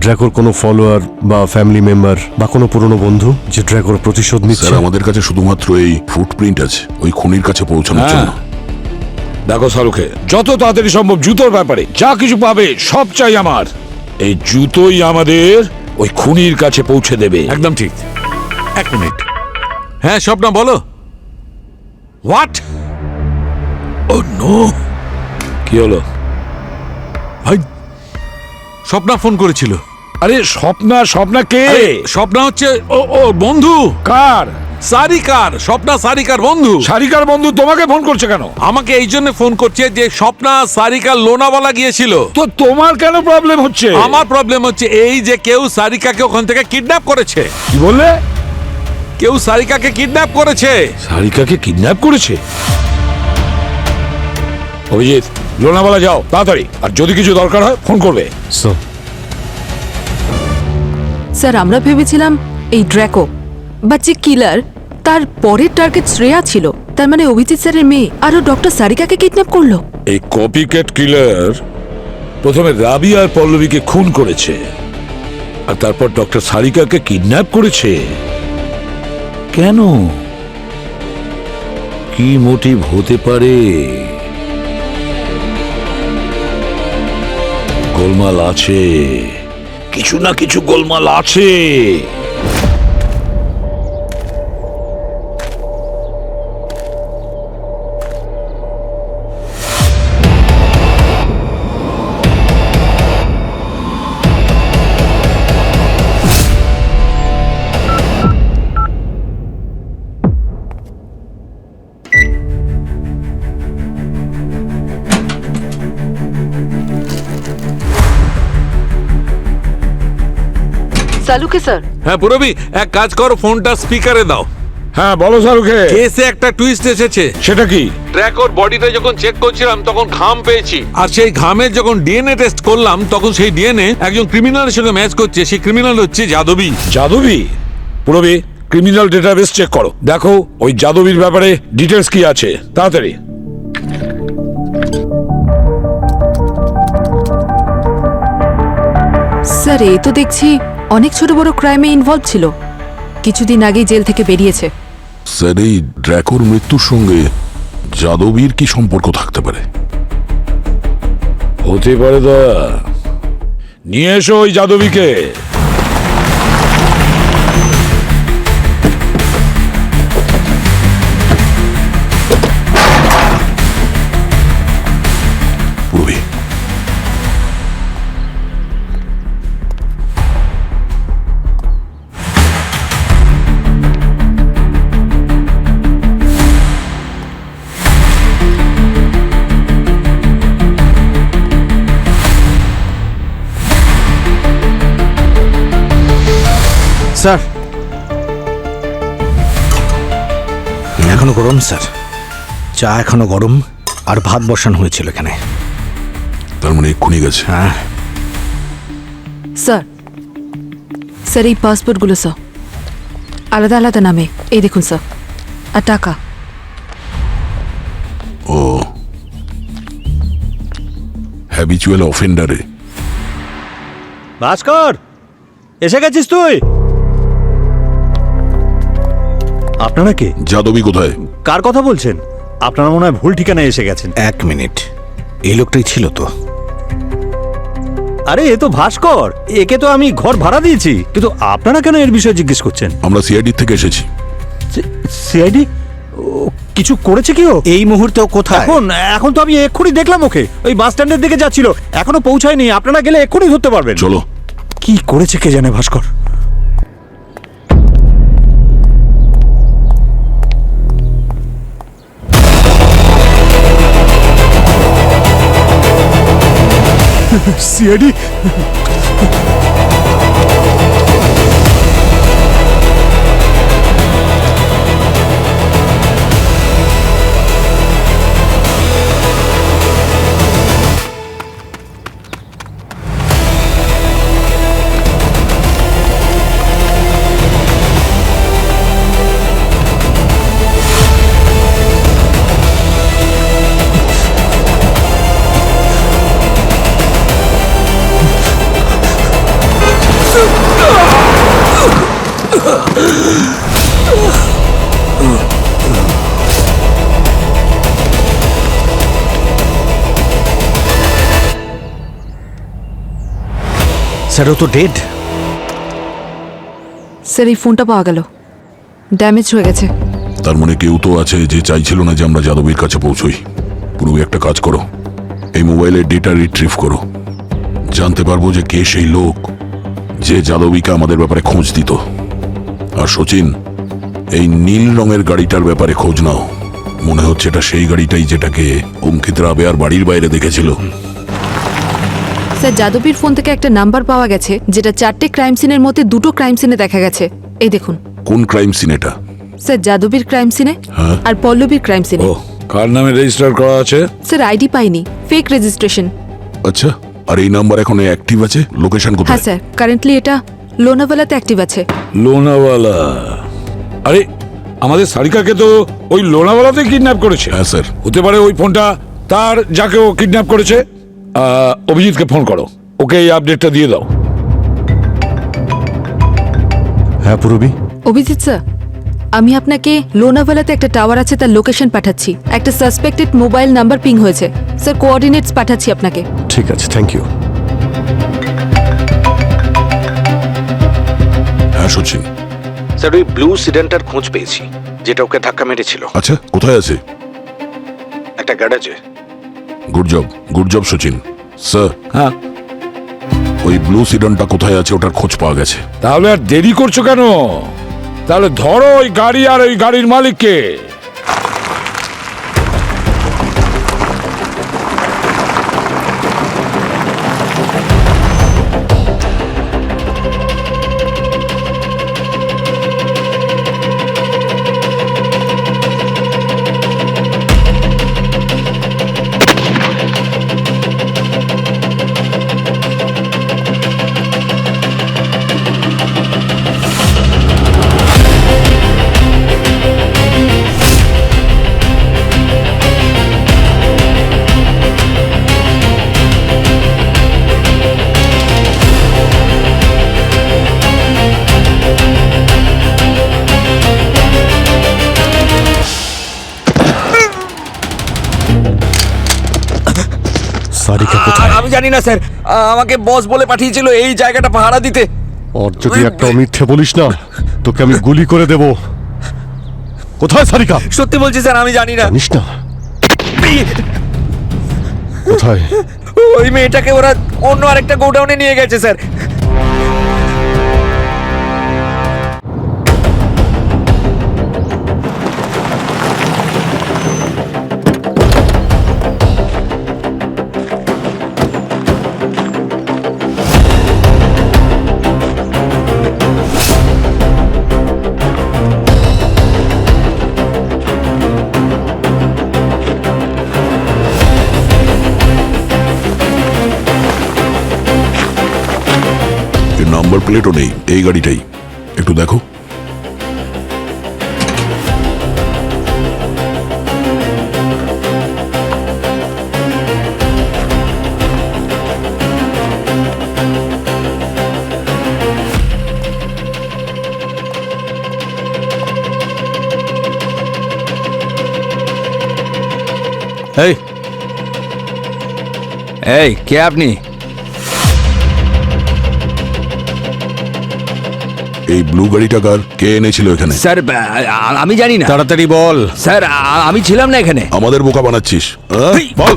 ড্র্যাকোর কোনো ফলোয়ার বা ফ্যামিলি মেম্বার বা কোনো পুরনো বন্ধু যে ড্র্যাকোর প্রতিশোধ নিচ্ছে। স্যার, আমাদের কাছে শুধুমাত্র এই ফুটপ্রিন্ট আছে ওই খুনির কাছে পৌঁছানোর জন্য। দেখো সালুখে, যত তাড়াতাড়ি সম্ভব জুতোর ব্যাপারে যা কিছু পাবে সব চাই আমার। এই জুতোই আমাদের ওই খুনির কাছে পৌঁছে দেবে। একদম ঠিক। 1 মিনিট। হ্যাঁ স্বপ্না, বলো। হোয়াট? Oh no. কি হলো? ভাই, স্বপ্না ফোন করেছিল। আরে স্বপ্না কে? স্বপ্না হচ্ছে ও বন্ধু। কার? সারিকার। স্বপ্না সারিকার বন্ধু। সারিকার বন্ধু তোমাকে ফোন করছে কেন? আমাকে এই জন্য ফোন করছে যে স্বপ্না সারিকার লোনাওয়ালা গিয়েছিল। তো তোমার কেন প্রবলেম হচ্ছে? আমার প্রবলেম হচ্ছে এই যে কেউ সারিকাকে ওখান থেকে কিডন্যাপ করেছে। কি বললে? কেউ সারিকাকে কিডন্যাপ করেছে। সারিকাকে কিডন্যাপ করেছে? অভিজিৎ, লোনাওয়ালা যাও তাড়াতাড়ি, আর যদি কিছু দরকার হয় ফোন করবে। স্যার, আমরা ভেবেছিলাম এই ড্র্যাকো বা যে কিলার, তার পরের টার্গেট শ্রেয়া ছিল। তার মানে অভিজিৎ স্যারের মেয়ে আরো ডক্টর সারিকাকে কিডন্যাপ করলো। এই কপিক্যাট কিলার প্রথমে রাবি আর পল্লবীকে খুন করেছে, আর তারপর ডক্টর সারিকাকে কিডন্যাপ করেছে। কেন? কি মোটিভ হতে পারে? গোলমাল আছে, কিছু না কিছু গোলমাল আছে। সালুকে স্যার। হ্যাঁ পুরবি, এক কাজ করো, ফোনটা স্পিকারে দাও। হ্যাঁ বলো সালুখে। কেসে একটা টুইস্ট এসেছে। সেটা কি? ড্র্যাকোর বডিটা যখন চেক করছিলাম তখন ঘাম পেয়েছি, আর সেই ঘামের যখন ডিএনএ টেস্ট করলাম তখন সেই ডিএনএ একজন ক্রিমিনালের সঙ্গে ম্যাচ করছে। সেই ক্রিমিনাল হচ্ছে যাদবী। যাদবী? পুরবি, ক্রিমিনাল ডেটাবেস চেক করো, দেখো ওই যাদবীর ব্যাপারে ডিটেলস কি আছে, তাড়াতাড়ি। স্যার, এ তো দেখছি অনেক ছোট বড় ক্রাইমে ইনভলভ ছিল। কিছুদিন আগেই জেল থেকে বেরিয়েছে। স্যার, এই ড্র্যাকোর মৃত্যুর সঙ্গে যাদবীর কি সম্পর্ক থাকতে পারে? হতে পারে দয়া। নিয়ে এসো ওই যাদবীকে। পূর্বী, স্যার এখনো গরম স্যার, চা এখনো গরম, আর ভাত বসানো হয়েছিল এখানে। তার মানে এক্ষুনি গেছে। হ্যাঁ স্যার, স্যার এই পাসপোর্টগুলো স্যার আলাদা আলাদা নামে, এই দেখুন স্যার। আর টাকা। ও, হ্যাবিচুয়াল অফেন্ডারে। ভাস্কর, এসে গেছিস তুই? আপনারা কে? যাদবী কোথায়? কার কথা বলছেন? আপনারা মনে হয় ভুল ঠিকানায় এসে গেছেন। 1 মিনিট, এই লোকটাই ছিল তো? আরে এ তো ভাস্কর, একে তো আমি ঘর ভাড়া দিয়েছি, কিন্তু আপনারা কেন এর বিষয়ে জিজ্ঞেস করছেন? আমরা সিআইডি থেকে এসেছি। সিআইডি? কিছু করেছে কি ও? এই মুহূর্তেও কোথায়? এখন তো আমি এক্ষুনি দেখলাম ওকে, ওই বাস স্ট্যান্ডের দিকে যাচ্ছিল, এখনো পৌঁছায়নি। আপনারা গেলে এক্ষুনি ধরতে পারবেন। চলো। কি করেছে কে জানে ভাস্কর। সিআইডি? স্যার ও তো ডেড। স্যার এই ফোনটা পাওয়া গেল, ড্যামেজ হয়ে গেছে। তার মানে কেউ তো আছে যে চাইছিল না যে আমরা যাদবীর কাছে পৌঁছই। পূর্বে একটা কাজ করো, এই মোবাইলের ডেটা রিট্রিভ করো। জানতে পারবো যে কে সেই লোক যে যাদবীকে আমাদের ব্যাপারে খোঁজ দিত। আর সচিন, এই নীল রঙের গাড়িটার ব্যাপারে খোঁজ নাও। মনে হচ্ছে এটা সেই গাড়িটাই যেটাকে অঙ্কিত রাবেয়ার বাড়ির বাইরে দেখেছিল। স্যার যাদবীর ফোন থেকে একটা নাম্বার পাওয়া গেছে, যেটা 4টে ক্রাইম সিনের মধ্যে 2টো ক্রাইম সিনে দেখা গেছে। এই দেখুন। কোন ক্রাইম সিন এটা? স্যার যাদবীর ক্রাইম সিনে আর পল্লবীর ক্রাইম সিনে। ও, কার নামে রেজিস্টার করা আছে? স্যার আইডি পাইনি, ফেক রেজিস্ট্রেশন। আচ্ছা, আর এই নাম্বার এখন অ্যাক্টিভ আছে? লোকেশন হ্যাঁ কোথায়? স্যার, কারেন্টলি এটা লোনাওয়ালাতে অ্যাক্টিভ আছে। লোনাওয়ালা? আরে আমাদের সারিকাকে তো ওই লোনাওয়ালাতে কিডন্যাপ করেছে। হ্যাঁ স্যার। হতে পারে ওই ফোনটা তার, যাকে ও কিডন্যাপ করেছে। অভিজিৎকে ফোন করো, ওকে এই আপডেটটা দিয়ে দাও। হ্যাঁ পূরবী। অভিজিৎ স্যার, আমি আপনাকে লোনাওয়ালাতে একটা টাওয়ার আছে তার লোকেশন পাঠাচ্ছি। একটা সাসপেক্টেড মোবাইল নাম্বার পিং হয়েছে। স্যার কোঅর্ডিনেটস পাঠাচ্ছি আপনাকে। ঠিক আছে, থ্যাংক ইউ। হ্যাঁ সচিন। স্যার ওই ব্লু সিডেন্টার খোঁজ পেয়েছি, যেটা ওকে ধাক্কা মেরেছিল। আচ্ছা, কোথায় আছে? একটা গ্যারেজে। Good job Sachin. স্যার, হ্যাঁ, ওই ব্লু সিডনটা কোথায় আছে ওটার খোঁজ পাওয়া গেছে। তাহলে আর দেরি করছো কেন? তাহলে ধরো ওই গাড়ি আর ওই গাড়ির মালিককে। কোথায়? আমি জানি না স্যার, আমাকে বস বলে পাঠিয়েছিল এই জায়গাটা পাহারা দিতে। আর যদি একটা মিথ্যে বলিস না, তোকে আমি গুলি করে দেব। কোথায় সারিকা? সত্যি বলছি স্যার, আমি জানি না। জানিস না? কোথায়? ওই মেয়েটাকে ওরা অন্য আরেকটা গোডাউনে নিয়ে গেছে স্যার। এর নাম্বার প্লেটও নেই, এই গাড়িটাই। একটু দেখো। এই এই কে আপনি? এই ব্লু গাড়িটা কার? কে এনেছিল এখানে? স্যার আমি জানি না। তাড়াতাড়ি বল। স্যার আমি ছিলাম না এখানে। আমাদের বোকা বানাচ্ছিস? বল।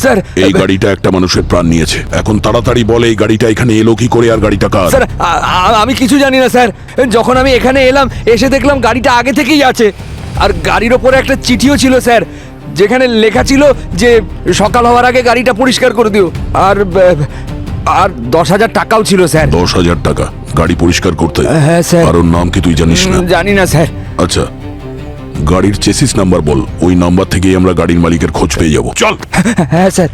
স্যার এই গাড়িটা একটা মানুষের প্রাণ নিয়েছে, এখন তাড়াতাড়ি বল এই গাড়িটা এখানে এলো কি করে, আর গাড়িটা কার? স্যার আমি কিছু জানি না স্যার। যখন আমি এখানে এলাম, এসে দেখলাম গাড়িটা আগে থেকেই আছে, আর গাড়ির ওপরে একটা চিঠিও ছিল স্যার, যেখানে লেখা ছিল যে সকাল হওয়ার আগে গাড়িটা পরিষ্কার করে দিও। আর 10,000 টাকাও ছিল স্যার। 10,000 টাকা গাড়ি পরিষ্কার করতে? হ্যাঁ স্যার। আর ওর নাম কি তুই জানিস না? জানি না স্যার। আচ্ছা, গাড়ির চেসিস নাম্বার বল, ওই নাম্বার থেকেই আমরা গাড়ির মালিকের খোঁজ পেয়ে যাব। চল। হ্যাঁ স্যার।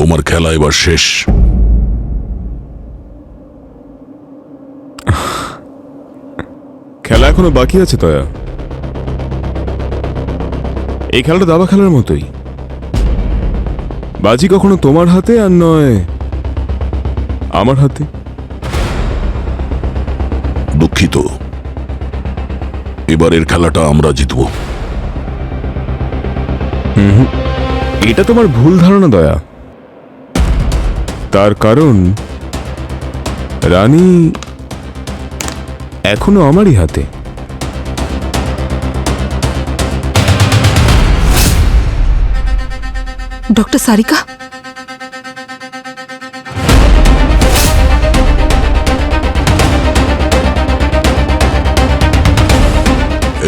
তোমার খেলা এবার শেষ। খেলা এখনো বাকি আছে দয়া। এই খেলাটা দাবা খেলার মতোই, বাজি কখনো তোমার হাতে আর নয় আমার হাতে। দুঃখিত, এবারের খেলাটা আমরা জিতবো। এটা তোমার ভুল ধারণা দয়া। তার কারণ রানী এখনো আমারই হাতে। ডক্টর সারিকা,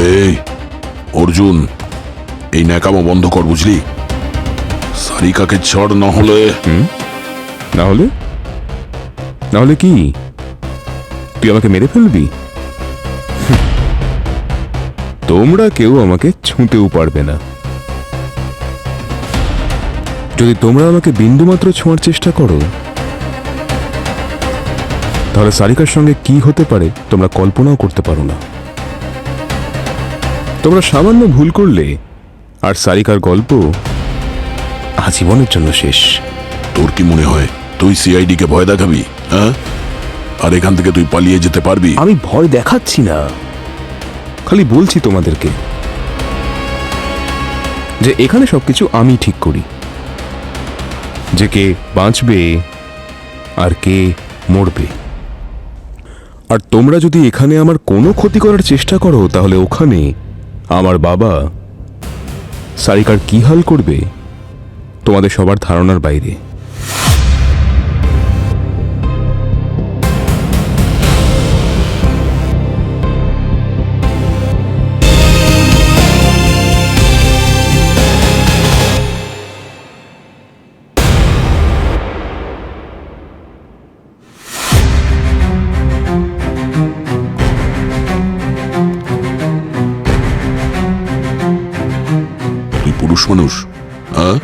এই অর্জুন, এই ন্যাকামো বন্ধ কর, বুঝলি? সারিকাকে ছাড়, না হলে না হলে না হলে কি তুই আমাকে মেরে ফেলবি? তোমরা কেউ আমাকে ছুঁতেও পারবে না। যদি তোমরা আমাকে বিন্দুমাত্র ছোঁয়ার চেষ্টা করো, তাহলে সারিকার সঙ্গে কি হতে পারে তোমরা কল্পনাও করতে পারো না। তোমরা সামান্য ভুল করলে আর সারিকার গল্প আজীবনের জন্য শেষ। তোর কি মনে হয় তুই সিআইডি কে ভয় দেখাবি? হ্যাঁ, আর এখান থেকে তুই পালিয়ে যেতে পারবি? আমি ভয় দেখাচ্ছি না, খালি বলছি তোমাদেরকে যে এখানে সবকিছু আমি ঠিক করি, যে কে বাঁচবে আর কে মরবে। আর তোমরা যদি এখানে আমার কোনো ক্ষতি করার চেষ্টা করো, তাহলে ওখানে আমার বাবা সারিকার কি হাল করবে তোমাদের সবার ধারণার বাইরে। তুই পুরুষ মানুষ, হ্যাঁ?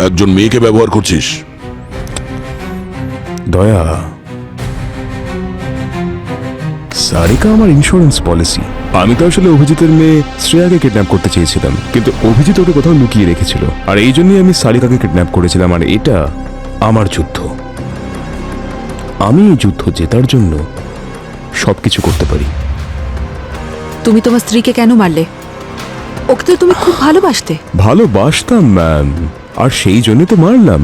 একজন মেয়েকে ব্যবহার করছিস। দয়া, সারিকা আমার ইন্স্যুরেন্স পলিসি। আমি তো আসলে অভিজিতের মেয়ে শ্রেয়াকে কিডন্যাপ করতে চেয়েছিলাম, কিন্তু অভিজিৎ ওকে কোথাও লুকিয়ে রেখেছিল, আর এই জন্যই আমি সারিকাকে কিডন্যাপ করেছিলাম। আর এটা আমার যুদ্ধ। আমি এই যুদ্ধ জেতার জন্য সবকিছু করতে পারি। তুমি তোমার স্ত্রীকে কেন মারলে? ওকে তো তুমি খুব ভালোবাসতে। ভালোবাসতাম ম্যাম, আর সেই জন্য তো মারলাম,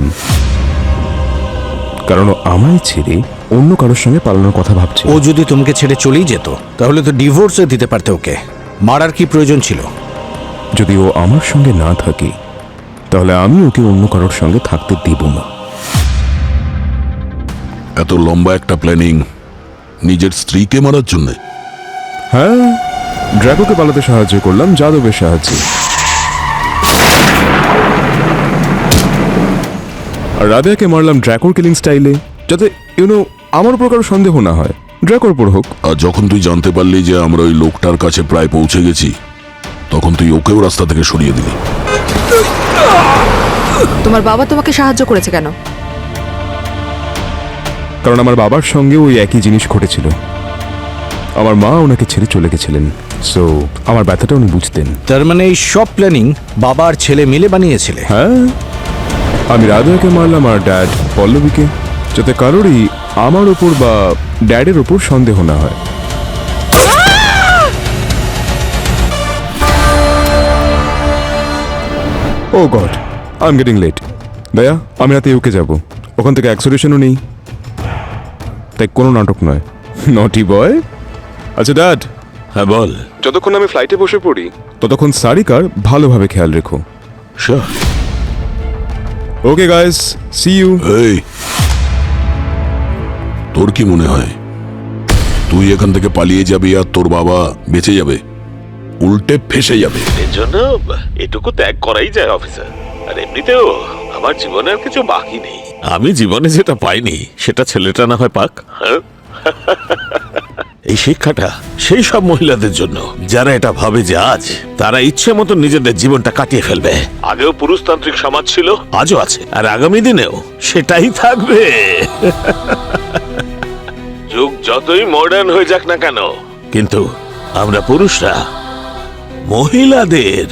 কারণ ও আমায় ছেড়ে অন্য কারোর সঙ্গে পালানোর কথা ভাবছে। ও যদি তোমাকে ছেড়ে চলেই যেত তাহলে তো ডিভোর্সও দিতে পারতে ওকে। মারার কি প্রয়োজন ছিল? যদি ও আমার সঙ্গে না থাকে তাহলে আমি ওকে অন্য কারোর সঙ্গে থাকতে দেব না। এত লম্বা একটা প্ল্যানিং নিজের স্ত্রীকে মারার জন্য? হ্যাঁ, ড্রাগোকে পালাতে সাহায্য করলাম যাদবের সাহায্যে, আর রাবিয়াকে মারলাম ড্রাকোর কিলিং স্টাইলে, যাতে আমার উপর কারো সন্দেহ না হয়, ড্রাকোর উপর হোক। আর যখন তুই জানতে পারলি যে আমরা ওই লোকটার কাছে প্রায় পৌঁছে গেছি, তখন তুই ওকেও রাস্তা থেকে সরিয়ে দিলি। তোমার বাবা তোমাকে সাহায্য করেছে কেন? কারণ আমার বাবার সঙ্গে ওই একই জিনিস ঘটেছিল। আমার মা ওনাকে ছেড়ে চলে গেছিলেন, সো আমার ব্যথাটা উনি বুঝতেন। তার মানে এই সব প্ল্যানিং বাবা আর ছেলে মিলে বানিয়েছিলে? হ্যাঁ, আমি রাধাকে মারলাম আর ড্যাড পল্লবীকে, যাতে কারোরই আমার ওপর বা ড্যাডের ওপর সন্দেহ না হয়। Oh God, I am getting late. Daya, আমি রাতে ইউকে যাব, ওখান থেকে অ্যাক্সোলেশনও নেই, তাই কোনো নাটক নয়। নটি বয়। আচ্ছা ড্যাড। হ্যাঁ বল। যতক্ষণ আমি ফ্লাইটে বসে পড়ি ততক্ষণ সারিকার ভালোভাবে খেয়াল রেখো। Sure. Okay guys, see you. এই, তোর কি মনে হয় তুই এখান থেকে পালিয়ে যাবি আর তোর বাবা বেঁচে যাবে? উল্টে ফেসে যাবে। এর জন্য এটুকু ত্যাগ করাই যায় অফিসার। আর এমনিতেও আমার জীবনে আর কিছু বাকি নেই। আমি জীবনে যেটা পাইনি সেটা ছেলেটা না হয় পাক। হ্যাঁ? এই শিক্ষাটা সেই সব মহিলাদের জন্য যারা এটা ভাবে যে আজ তারা ইচ্ছে মতো নিজেদের জীবনটা কাটিয়ে ফেলবে। আগেও পুরুষতান্ত্রিক সমাজ ছিল, আজও আছে, আর আগামী দিনেও সেটাই থাকবে। যুগ যতই মডার্ন হয়ে যাক না কেন, কিন্তু আমরা পুরুষরা মহিলাদের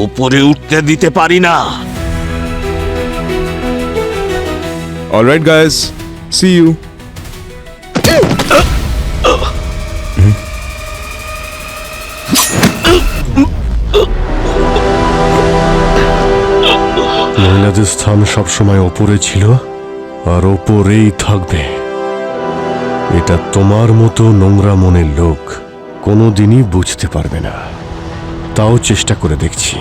উপরে উঠতে দিতে পারি না। Alright guys, see you. মহিলাদের স্থান সবসময় ওপরে ছিল আর ওপরেই থাকবে। এটা তোমার মতো নোংরা মনের লোক কোনোদিনই বুঝতে পারবে না, তাও চেষ্টা করে দেখছি।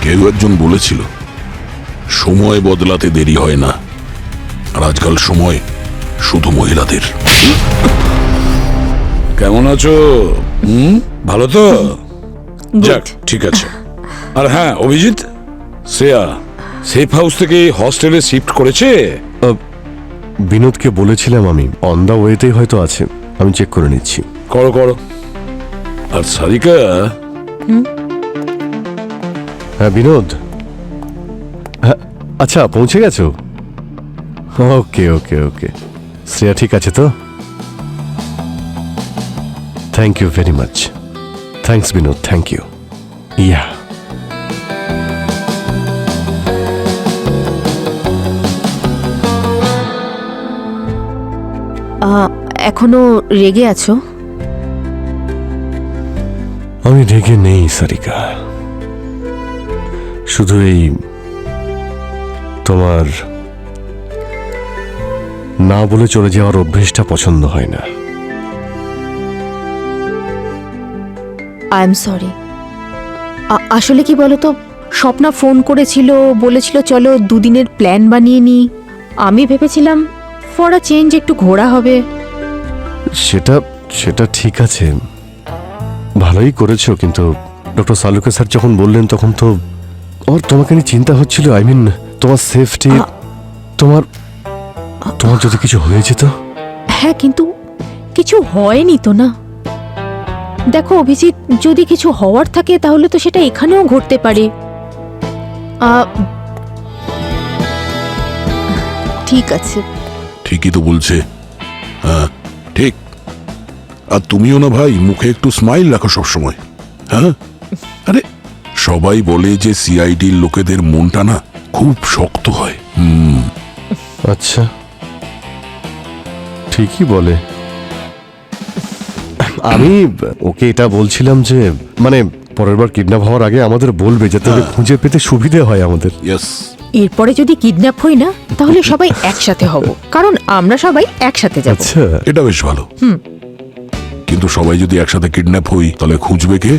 কেউ একজন বলেছিল সময় বদলাতে দেরি হয় না, আর আজকাল সময় শুধু মহিলাদের। কেমন আছো? ভালো তো? যাক, ঠিক আছে। আর হ্যাঁ, অভিজিৎ, শ্রেয়া সেফ হাউস থেকে হস্টেলে শিফট করেছে? বিনোদকে বলেছিলাম আমি, অন দা ওয়েতেই হয়তো আছে, আমি চেক করে নিচ্ছি। করো করো। আর সারিকা? হ্যাঁ বিনোদ, হ্যাঁ আচ্ছা পৌঁছে গেছো? ওকে ওকে ওকে, শ্রেয়া ঠিক আছে তো? Thank you very much. Thanks Binod, thank you. Yeah, এখনো রেগে আছো? আমি রেগে নেই সারিকা, শুধু এই তোমার না বলে চলে যাওয়ার অভ্যেসটা পছন্দ হয় না। I am sorry. আসলে কি বলতো, স্বপ্না ফোন করেছিল, বলেছিল চলো দুদিনের প্ল্যান বানিয়ে নি। আমি ভেবেছিলাম ফর আ চেঞ্জ একটু ঘোরা হবে। সেটা সেটা ঠিক আছে, ভালোই করেছো, কিন্তু ডক্টর সালুকে স্যার যখন বললেন তখন তো ওর তোমাকে নিয়ে চিন্তা হচ্ছিল। আই মিন তোমার সেফটি, তোমার তোমার যদি কিছু হয়ে যেত। হ্যাঁ, কিন্তু কিছু হয়নি তো না। দেখো অভিজিৎ, যদি কিছু হওয়ার থাকে তাহলে তো সেটা এখানেও ঘটতে পারে। ঠিক আছে। ঠিকই তো বলছে। হ্যাঁ ঠিক। আর তুমিও না ভাই, মুখে একটু স্মাইল রাখো সবসময়। হ্যাঁ, আরে সবাই বলে যে সিআইডির লোকেদের মনটা না খুব শক্ত হয়। আচ্ছা, ঠিকই বলে। আমি ওকে এটা বলছিলাম যে মানে পরের বার কিডন্যাপ হওয়ার আগে আমাদের বলবে, যাতে ওকে খুঁজে পেতে সুবিধে হয় আমাদের। ইয়েস। এরপরে যদি কিডন্যাপ হই না, তাহলে সবাই একসাথে হব, কারণ আমরা সবাই একসাথে যাব। আচ্ছা, এটা বেশ ভালো। কিন্তু সবাই যদি একসাথে কিডন্যাপ হই, তাহলে খুঁজবে কে?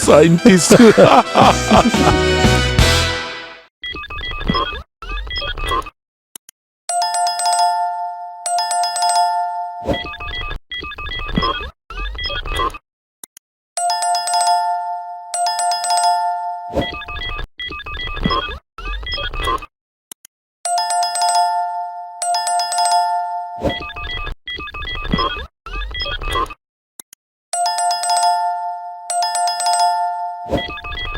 সায়েন্টিস্ট।